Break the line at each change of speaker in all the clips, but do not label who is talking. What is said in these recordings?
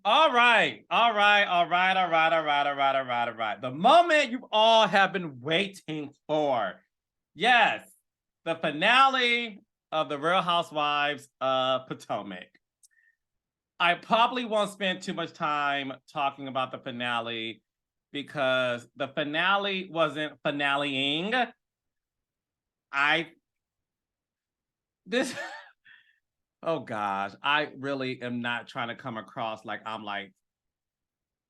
All right. All right. All right. All right. All right. All right. All right. All right. The moment you all have been waiting for. Yes. The finale of the Real Housewives of Potomac. I probably won't spend too much time talking about the finale because the finale wasn't finaleing. I this oh gosh, I really am not trying to come across like I'm like,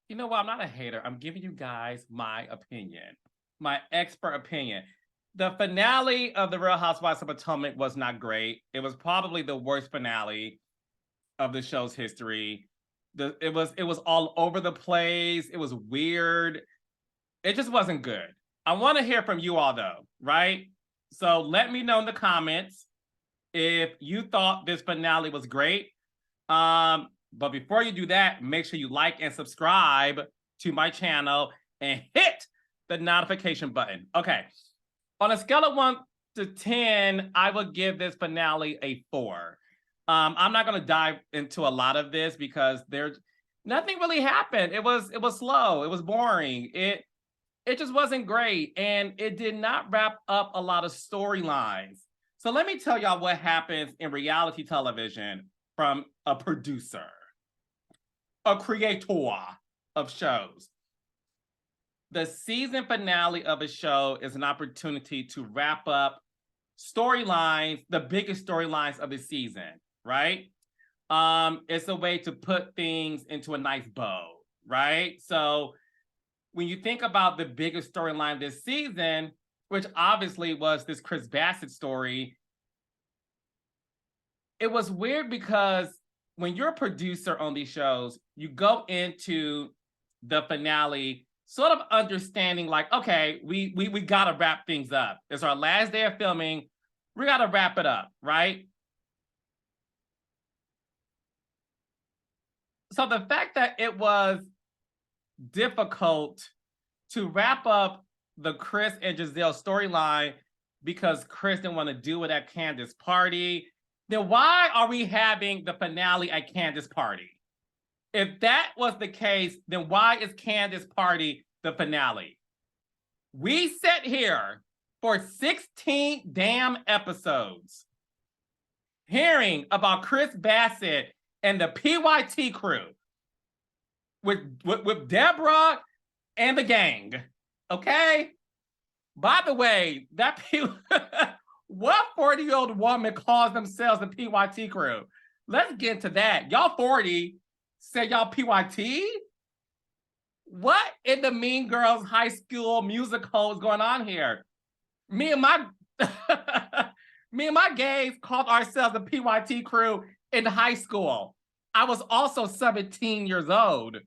you know what? I'm not a hater. I'm giving you guys my opinion, my expert opinion. The finale of the Real Housewives of Potomac was not great. It was probably the worst finale of the show's history. It was all over the place. It was weird. It just wasn't good. I want to hear from you all though, right? So let me know in the comments if you thought this finale was great. But before you do that, make sure you like and subscribe to my channel and hit the notification button. Okay. On a scale of 1 to 10, I would give this finale a 4. I'm not going to dive into a lot of this because there's nothing really happened. It was slow. It was boring. It just wasn't great, and it did not wrap up a lot of storylines. So let me tell y'all what happens in reality television from a producer, a creator of shows. The season finale of a show is an opportunity to wrap up storylines, the biggest storylines of the season, right? It's a way to put things into a nice bow, right? So when you think about the biggest storyline this season, which obviously was this Chris Bassett story, it was weird because when you're a producer on these shows, you go into the finale sort of understanding like, okay, we gotta wrap things up. It's our last day of filming. We gotta wrap it up, right? So the fact that it was difficult to wrap up the Chris and Giselle storyline because Chris didn't want to do it at Candace's party, then why are we having the finale at Candace's party? If that was the case, then why is Candace's party the finale? We sat here for 16 damn episodes hearing about Chris Bassett and the PYT crew with Deborah and the gang, okay? By the way, what 40-year-old woman calls themselves the PYT crew? Let's get into that. Y'all 40, say y'all PYT? What in the Mean Girls high school musical is going on here? Me and my gays called ourselves the PYT crew in high school. I was also 17 years old.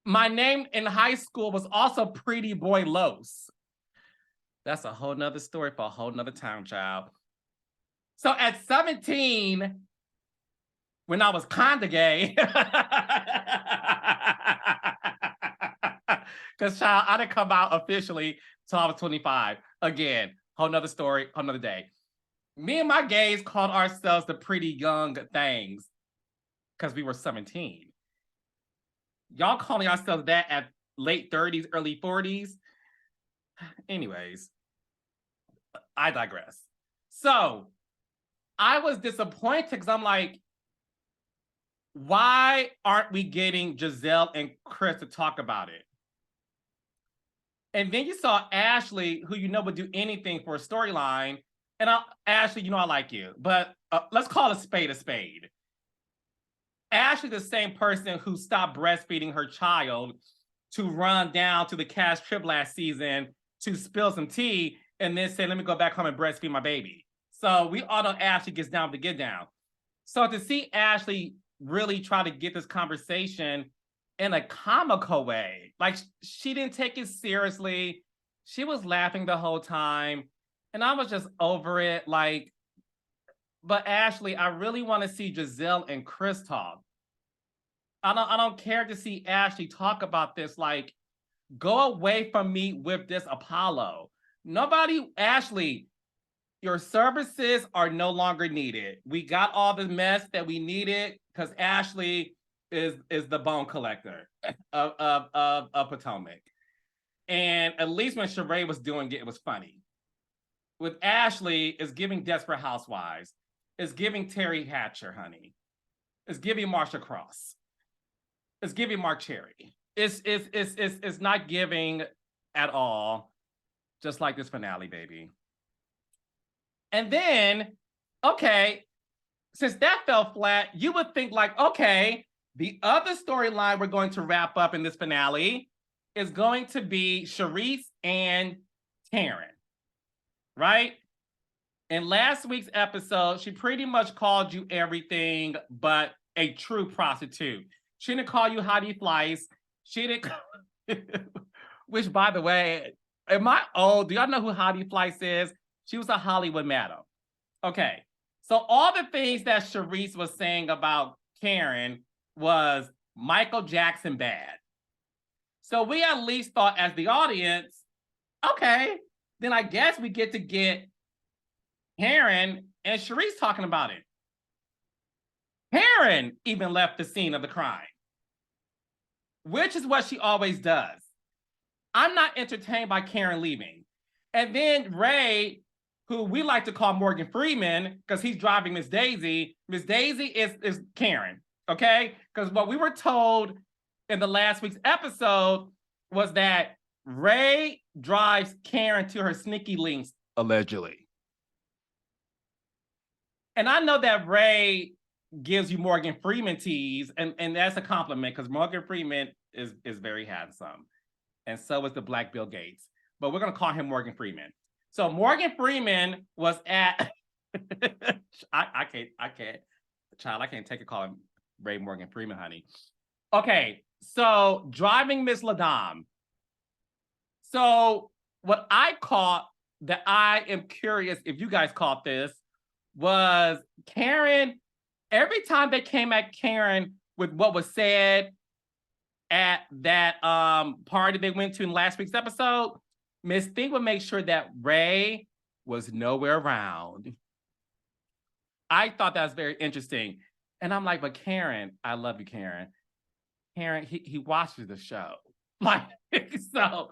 My name in high school was also Pretty Boy Los. That's a whole nother story for a whole nother time, child. So at 17, when I was kinda gay, because child, I didn't come out officially till I was 25. Again, whole nother story, whole nother day. Me and my gays called ourselves the Pretty Young Things because we were 17. Y'all calling yourselves that at late 30s, early 40s? Anyways, I digress. So I was disappointed because I'm like, why aren't we getting Giselle and Chris to talk about it? And then you saw Ashley, who you know would do anything for a storyline. And Ashley, you know I like you, but let's call a spade a spade. Ashley, the same person who stopped breastfeeding her child to run down to the cash trip last season to spill some tea and then say, let me go back home and breastfeed my baby. So we all know Ashley gets down to get down. So to see Ashley really try to get this conversation in a comical way, like she didn't take it seriously. She was laughing the whole time. And I was just over it. Like, but Ashley, I really want to see Giselle and Chris talk. I don't care to see Ashley talk about this. Like, go away from me with this Apollo. Nobody, Ashley, your services are no longer needed. We got all the mess that we needed because Ashley is the bone collector of Potomac. And at least when Sheree was doing it, it was funny. With Ashley, it's giving Desperate Housewives. It's giving Terry Hatcher, honey. It's giving Marsha Cross. It's giving Mark Cherry. It's not giving at all, just like this finale, baby. And then, okay, since that fell flat, you would think like, okay, the other storyline we're going to wrap up in this finale is going to be Charisse and Karen, right? In last week's episode, she pretty much called you everything but a true prostitute. She didn't call you Hottie Flies. She didn't, which by the way, am I old? Do y'all know who Hottie Flies is? She was a Hollywood madam. Okay, so all the things that Charisse was saying about Karen was Michael Jackson bad. So we at least thought as the audience, okay, then I guess we get to get Karen and Charisse talking about it. Karen even left the scene of the crime, which is what she always does. I'm not entertained by Karen leaving. And then Ray, who we like to call Morgan Freeman, because he's driving Miss Daisy. Miss Daisy is Karen, okay? Because what we were told in the last week's episode was that Ray drives Karen to her sneaky links, allegedly. And I know that Ray gives you Morgan Freeman tease, and that's a compliment because Morgan Freeman is very handsome. And so is the Black Bill Gates. But we're going to call him Morgan Freeman. So Morgan Freeman was at, I can't, child, I can't take a call him Ray Morgan Freeman, honey. Okay, so driving Miss LaDame. So what I caught that I am curious if you guys caught this was Karen, every time they came at Karen with what was said at that party they went to in last week's episode, Miss Thing would make sure that Ray was nowhere around. I thought that was very interesting. And I'm like, but Karen, I love you, Karen. Karen, he watches the show. Like, so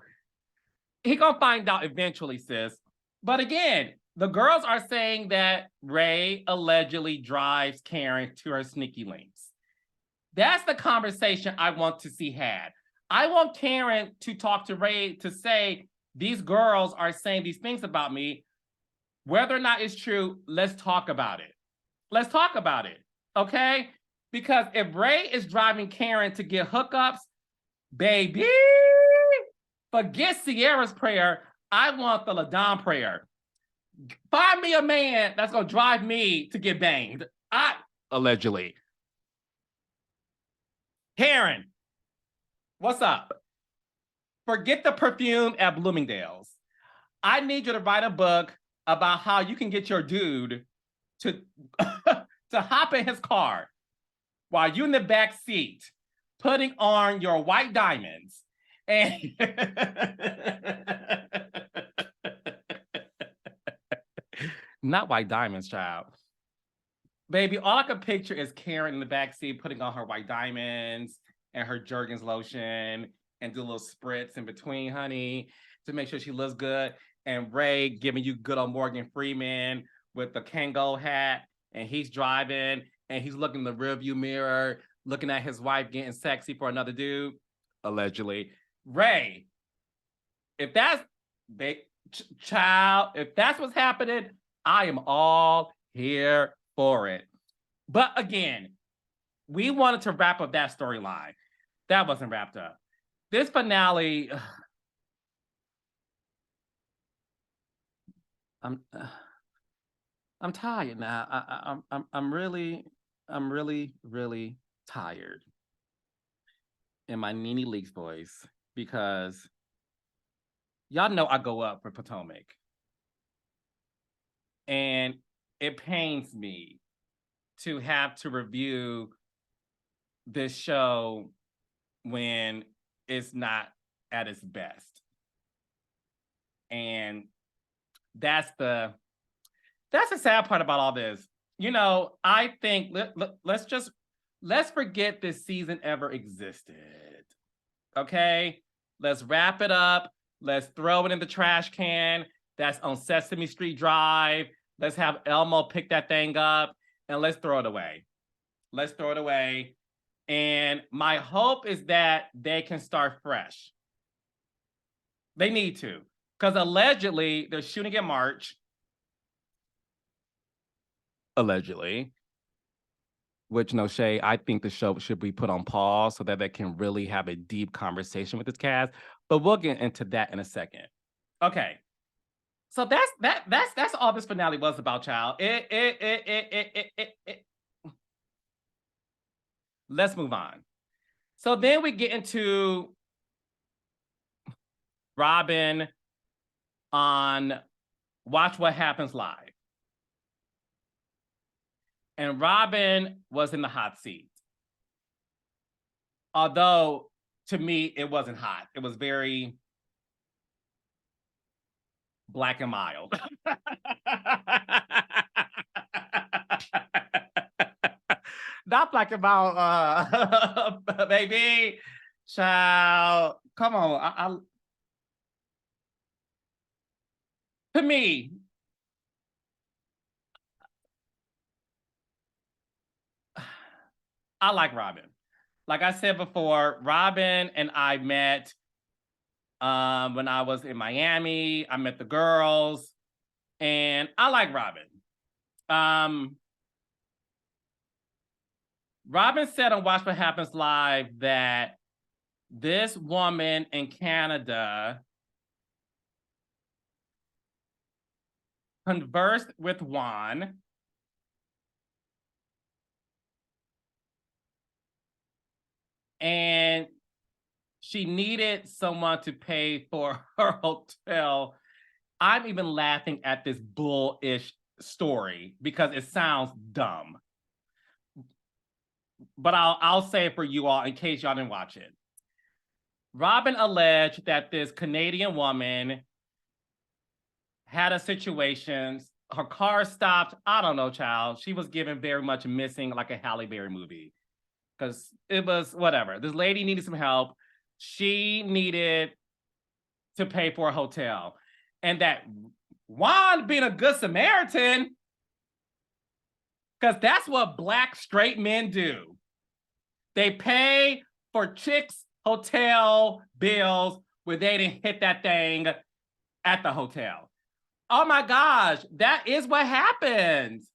he gonna find out eventually, sis. But again, the girls are saying that Ray allegedly drives Karen to her sneaky links. That's the conversation I want to see had. I want Karen to talk to Ray to say, these girls are saying these things about me. Whether or not it's true, let's talk about it. Let's talk about it, okay? Because if Ray is driving Karen to get hookups, baby, forget Sierra's prayer. I want the LaDame prayer. Find me a man that's going to drive me to get banged. Allegedly. Karen, what's up? Forget the perfume at Bloomingdale's. I need you to write a book about how you can get your dude to, to hop in his car while you're in the back seat, putting on your white diamonds. And not white diamonds, child. Baby, all I could picture is Karen in the backseat putting on her white diamonds and her Jergens lotion and do a little spritz in between, honey, to make sure she looks good. And Ray giving you good old Morgan Freeman with the Kango hat, and he's driving and he's looking in the rearview mirror, looking at his wife getting sexy for another dude, allegedly. Ray, if that's child, if that's what's happening, I am all here for it. But again, we wanted to wrap up that storyline. That wasn't wrapped up. This finale, I'm tired now. I'm really tired in my Nene Leakes voice because y'all know I go up for Potomac. And it pains me to have to review this show when it's not at its best. And that's the sad part about all this. You know, I think let's just let's forget this season ever existed. Okay? Let's wrap it up. Let's throw it in the trash can that's on Sesame Street Drive. Let's have Elmo pick that thing up and let's throw it away. Let's throw it away. And my hope is that they can start fresh. They need to. Because allegedly, they're shooting in March. Allegedly. Which, no shade, I think the show should be put on pause so that they can really have a deep conversation with this cast. But we'll get into that in a second. Okay. So that's all this finale was about, child. Let's move on. So then we get into Robyn on Watch What Happens Live. And Robyn was in the hot seat. Although, to me, it wasn't hot. It was very black and mild. Not black and mild, baby. Child, come on. To me, I like Robyn. Like I said before, Robyn and I met when I was in Miami. I met the girls, and I like Robyn. Robyn said on Watch What Happens Live that this woman in Canada conversed with Juan and she needed someone to pay for her hotel. I'm even laughing at this bullish story because it sounds dumb. But I'll say it for you all in case y'all didn't watch it. Robyn alleged that this Canadian woman had a situation. Her car stopped. I don't know, child. She was given very much missing, like a Halle Berry movie. Because it was whatever. This lady needed some help. She needed to pay for a hotel. And that Juan being a good Samaritan, because that's what Black straight men do. They pay for chicks' hotel bills where they didn't hit that thing at the hotel. Oh my gosh, that is what happens.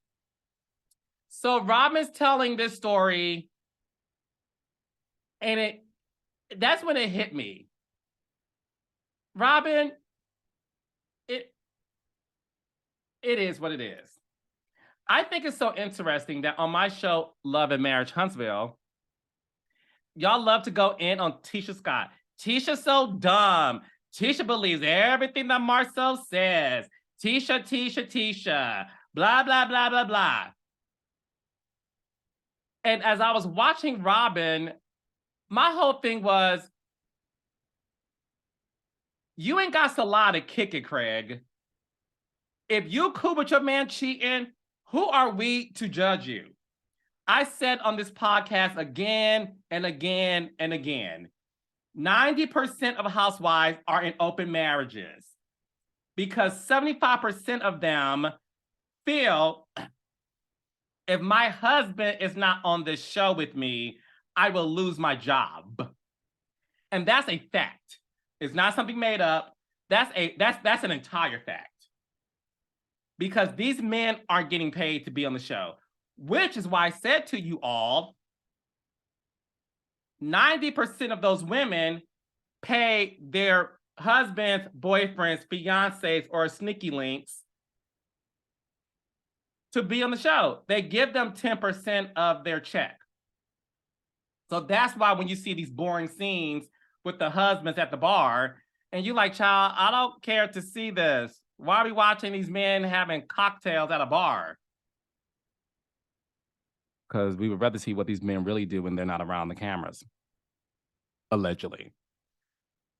So Robyn's telling this story, and that's when it hit me. Robyn, it is what it is. I think it's so interesting that on my show, Love and Marriage Huntsville, y'all love to go in on Tisha Scott. Tisha's so dumb. Tisha believes everything that Marcel says. Tisha, blah, blah, blah, blah, blah. And as I was watching Robyn, my whole thing was, you ain't got a lot to kick it, Craig. If you cool with your man cheating, who are we to judge you? I said on this podcast again and again and again, 90% of housewives are in open marriages because 75% of them feel if my husband is not on this show with me, I will lose my job. And that's a fact. It's not something made up. That's an entire fact. Because these men aren't getting paid to be on the show, which is why I said to you all, 90% of those women pay their husbands, boyfriends, fiancés, or sneaky links to be on the show. They give them 10% of their check. So that's why when you see these boring scenes with the husbands at the bar, and you're like, child, I don't care to see this. Why are we watching these men having cocktails at a bar? Because we would rather see what these men really do when they're not around the cameras. Allegedly.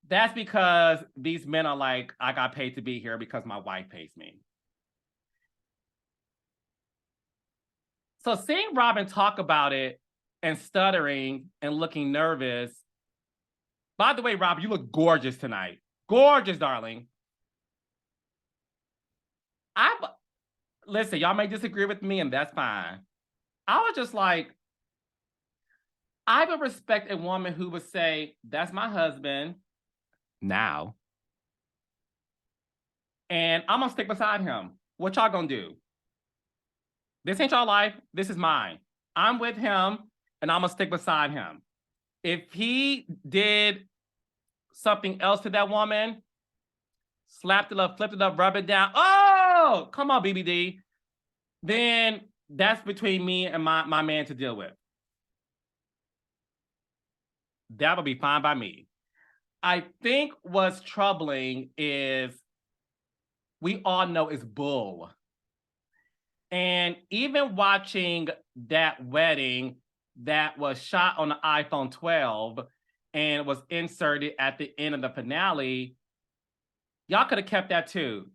That's because these men are like, I got paid to be here because my wife pays me. So seeing Robyn talk about it and stuttering and looking nervous. By the way, Rob, you look gorgeous tonight. Gorgeous, darling. Listen, y'all may disagree with me, and that's fine. I was just like, I would respect a woman who would say, that's my husband now. And I'm gonna stick beside him. What y'all gonna do? This ain't y'all life. This is mine. I'm with him, and I'm gonna stick beside him. If he did something else to that woman, slapped it up, flipped it up, rub it down. Oh, come on, BBD. Then that's between me and my man to deal with. That would be fine by me. I think what's troubling is we all know it's bull. And even watching that wedding that was shot on the iPhone 12 and was inserted at the end of the finale, y'all could have kept that too.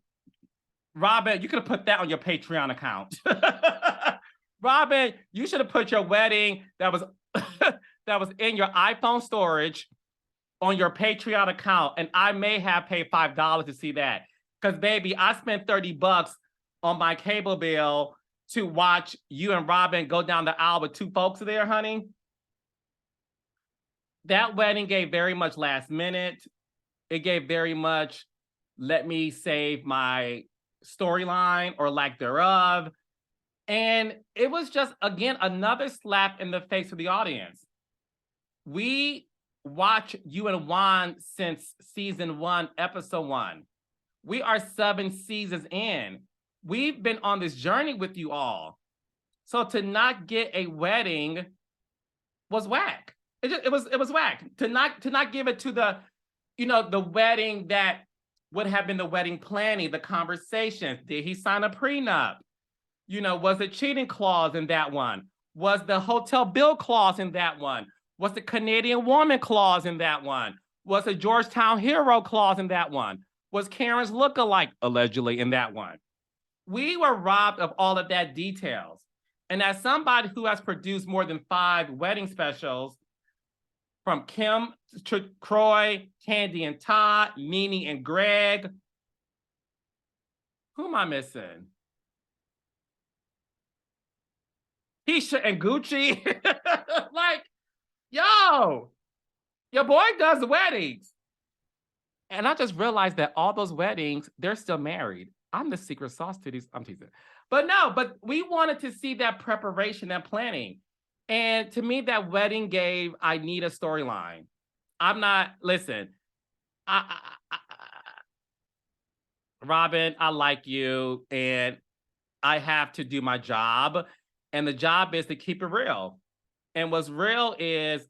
Robyn, you could have put that on your Patreon account. Robyn, you should have put your wedding that was that was in your iPhone storage on your Patreon account, and I may have paid $5 to see that. Because, baby, I spent $30 on my cable bill to watch you and Robyn go down the aisle with two folks there, honey. That wedding gave very much last minute. It gave very much, let me save my storyline or lack thereof. And it was just, again, another slap in the face of the audience. We watch you and Juan since season 1, episode 1. We are 7 seasons in. We've been on this journey with you all. So to not get a wedding was whack. It was whack. To not give it to the, the wedding that would have been the wedding planning, the conversations. Did he sign a prenup? Was the cheating clause in that one? Was the hotel bill clause in that one? Was the Canadian woman clause in that one? Was the Georgetown hero clause in that one? Was Karen's lookalike allegedly in that one? We were robbed of all of that details. And as somebody who has produced more than 5 wedding specials, from Kim to Croy, Candy and Todd, Nene and Greg, who am I missing? Keisha and Gucci. Like, yo, your boy does the weddings. And I just realized that all those weddings, they're still married. I'm the secret sauce to these. I'm teasing. But we wanted to see that preparation and planning. And to me, that wedding gave I need a storyline. Listen, Robyn, I like you, and I have to do my job. And the job is to keep it real. And what's real is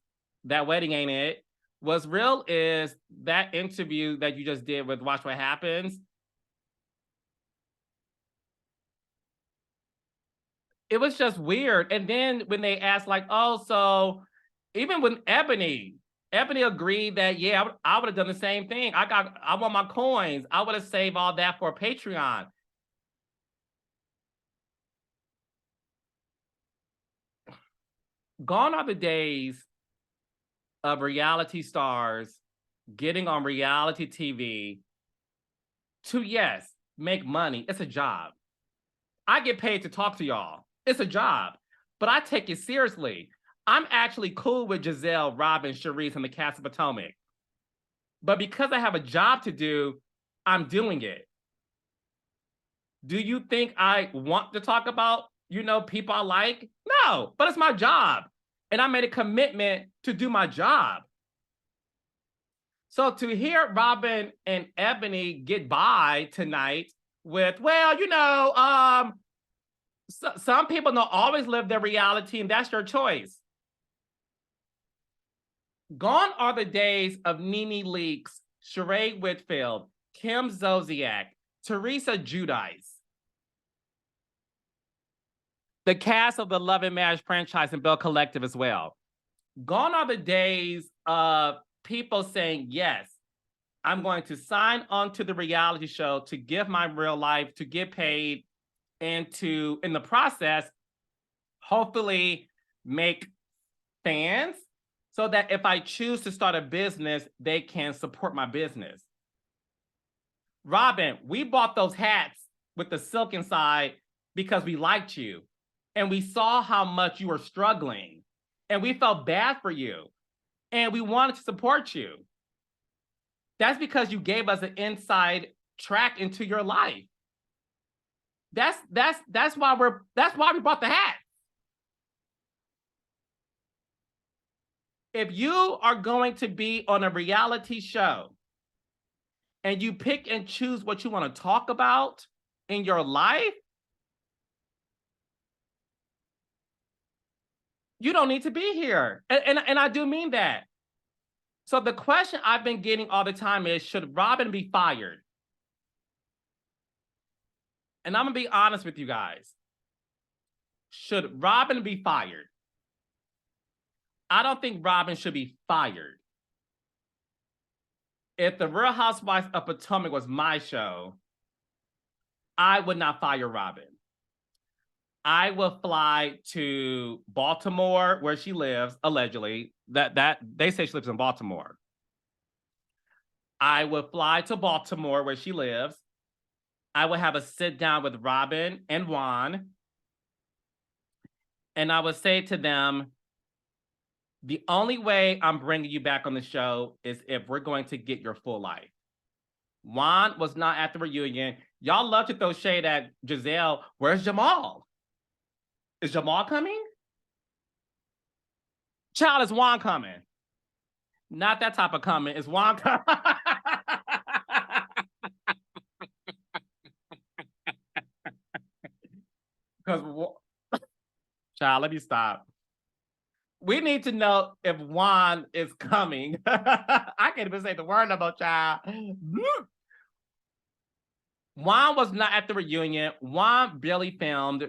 that wedding ain't it. What's real is that interview that you just did with Watch What Happens. It was just weird. And then when they asked, like, oh, so even with Eboni agreed that, yeah, I would have done the same thing. I want my coins. I would have saved all that for Patreon. Gone are the days of reality stars getting on reality TV to, yes, make money. It's a job. I get paid to talk to y'all. It's a job, but I take it seriously. I'm actually cool with Giselle, Robyn, Charisse, and the cast of Potomac. But because I have a job to do, I'm doing it. Do you think I want to talk about, people I like? No, but it's my job. And I made a commitment to do my job. So to hear Robyn and Eboni get by tonight with, well, some people don't always live their reality, and that's your choice. Gone are the days of Nene Leakes, Sheree Whitfield, Kim Zolciak, Teresa Giudice, the cast of the Love and Marriage franchise and Bell Collective as well. Gone are the days of people saying, yes, I'm going to sign on to the reality show to give my real life, to get paid, and to, in the process, hopefully make fans so that if I choose to start a business, they can support my business. Robyn, we bought those hats with the silk inside because we liked you and we saw how much you were struggling and we felt bad for you and we wanted to support you. That's because you gave us an inside track into your life. That's why we bought the hat. If you are going to be on a reality show and you pick and choose what you want to talk about in your life, you don't need to be here. And I do mean that. So the question I've been getting all the time is, should Robyn be fired? And I'm going to be honest with you guys. Should Robyn be fired? I don't think Robyn should be fired. If the Real Housewives of Potomac was my show, I would not fire Robyn. I will fly to Baltimore, where she lives, allegedly. That they say she lives in Baltimore. I would fly to Baltimore, where she lives. I would have a sit down with Robyn and Juan. And I would say to them, the only way I'm bringing you back on the show is if we're going to get your full life. Juan was not at the reunion. Y'all love to throw shade at Giselle. Where's Jamal? Is Jamal coming? Child, is Juan coming? Not that type of coming. Is Juan coming? Because, child, let me stop. We need to know if Juan is coming. I can't even say the word about child. Juan was not at the reunion. Juan barely filmed.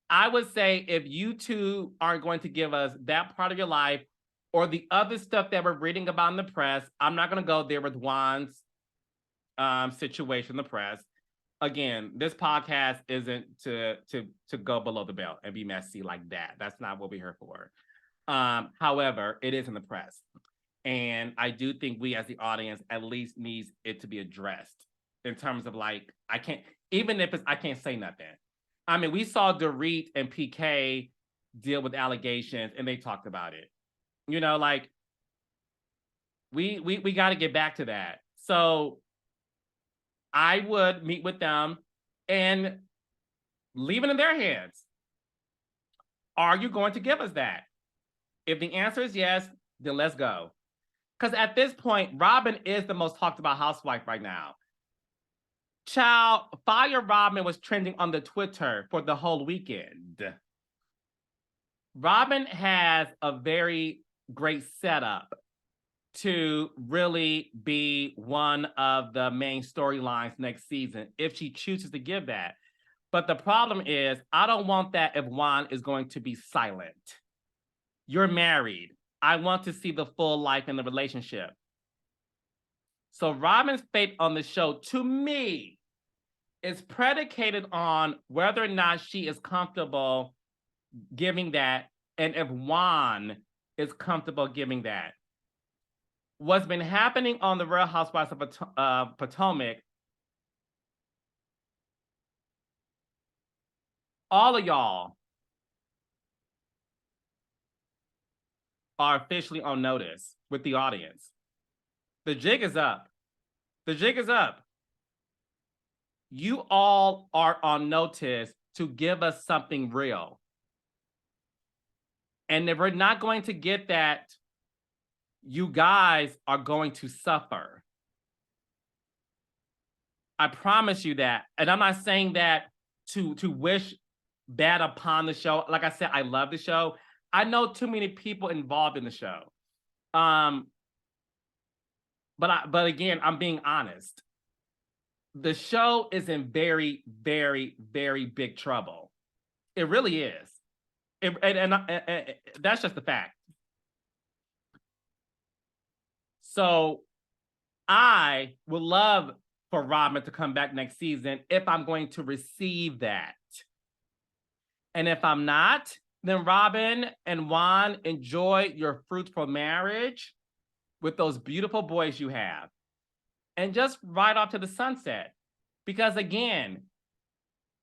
I would say if you two aren't going to give us that part of your life or the other stuff that we're reading about in the press, I'm not going to go there with Juan's situation in the press. Again, this podcast isn't to go below the belt and be messy like that. That's not what we're here for. However, it is in the press. And I do think we as the audience at least needs it to be addressed in terms of like, I can't say nothing. I mean, we saw Dorit and PK deal with allegations and they talked about it. You know, like we got to get back to that. So I would meet with them and leave it in their hands. Are you going to give us that? If the answer is yes, then let's go. Because at this point, Robyn is the most talked about housewife right now. Child, Fire Robyn was trending on the Twitter for the whole weekend. Robyn has a very great setup to really be one of the main storylines next season if she chooses to give that. But the problem is, I don't want that if Juan is going to be silent. You're married. I want to see the full life in the relationship. So Robyn's fate on the show, to me, is predicated on whether or not she is comfortable giving that, and if Juan is comfortable giving that. What's been happening on the Real Housewives of Potomac, all of y'all are officially on notice with the audience. The jig is up. The jig is up. You all are on notice to give us something real. And if we're not going to get that, you guys are going to suffer. I promise you that. And I'm not saying that to wish bad upon the show. Like I said, I love the show. I know too many people involved in the show. But again, I'm being honest. The show is in very, very, very big trouble. It really is. And that's just the fact. So I would love for Robyn to come back next season if I'm going to receive that. And if I'm not, then Robyn and Juan, enjoy your fruitful marriage with those beautiful boys you have. And just ride off to the sunset. Because again,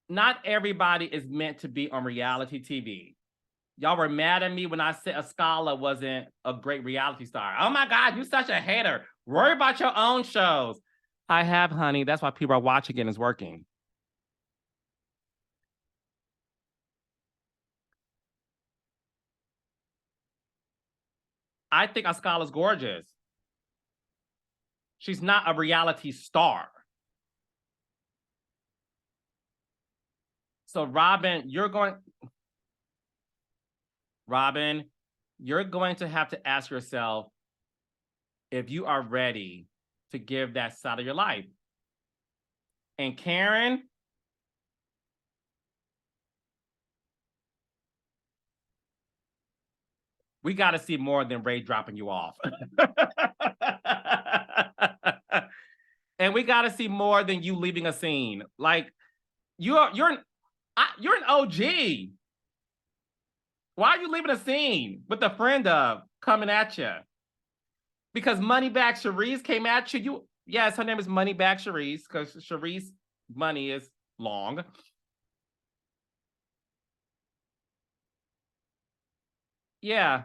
not everybody is meant to be on reality TV. Y'all were mad at me when I said Askale wasn't a great reality star. Oh my God, you're such a hater. Worry about your own shows. I have, honey. That's why people are watching it and it's working. I think Askale's gorgeous. She's not a reality star. So Robyn, you're going to have to ask yourself if you are ready to give that side of your life. And Karen, we got to see more than Ray dropping you off. And we got to see more than you leaving a scene. Like you're an OG. Why are you leaving a scene with a friend of coming at you? Because Moneybag Cherise came at you. Yes, her name is Moneybag Cherise because Cherise money is long. Yeah,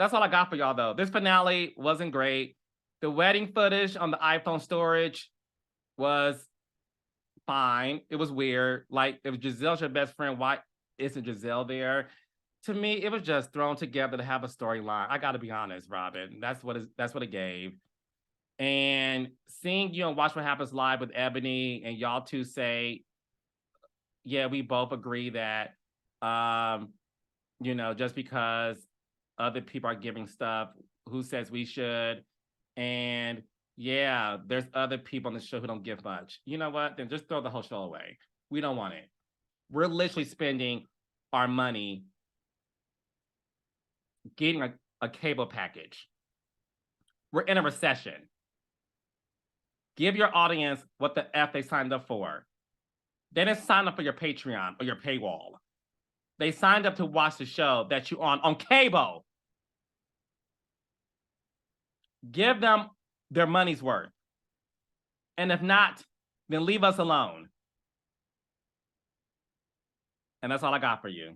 that's all I got for y'all though. This finale wasn't great. The wedding footage on the iPhone storage was fine. It was weird. Like, if Giselle's your best friend, why isn't Giselle there? To me, it was just thrown together to have a storyline. I got to be honest, Robyn. That's what it gave. And seeing you on Watch What Happens Live with Eboni and y'all two say, yeah, we both agree that, just because other people are giving stuff, who says we should? And yeah, there's other people on the show who don't give much. You know what? Then just throw the whole show away. We don't want it. We're literally spending our money getting a cable package. We're in a recession. Give your audience what the F they signed up for. They didn't sign up for your Patreon or your paywall. They signed up to watch the show that you on cable. Give them their money's worth. And if not, then leave us alone. And that's all I got for you.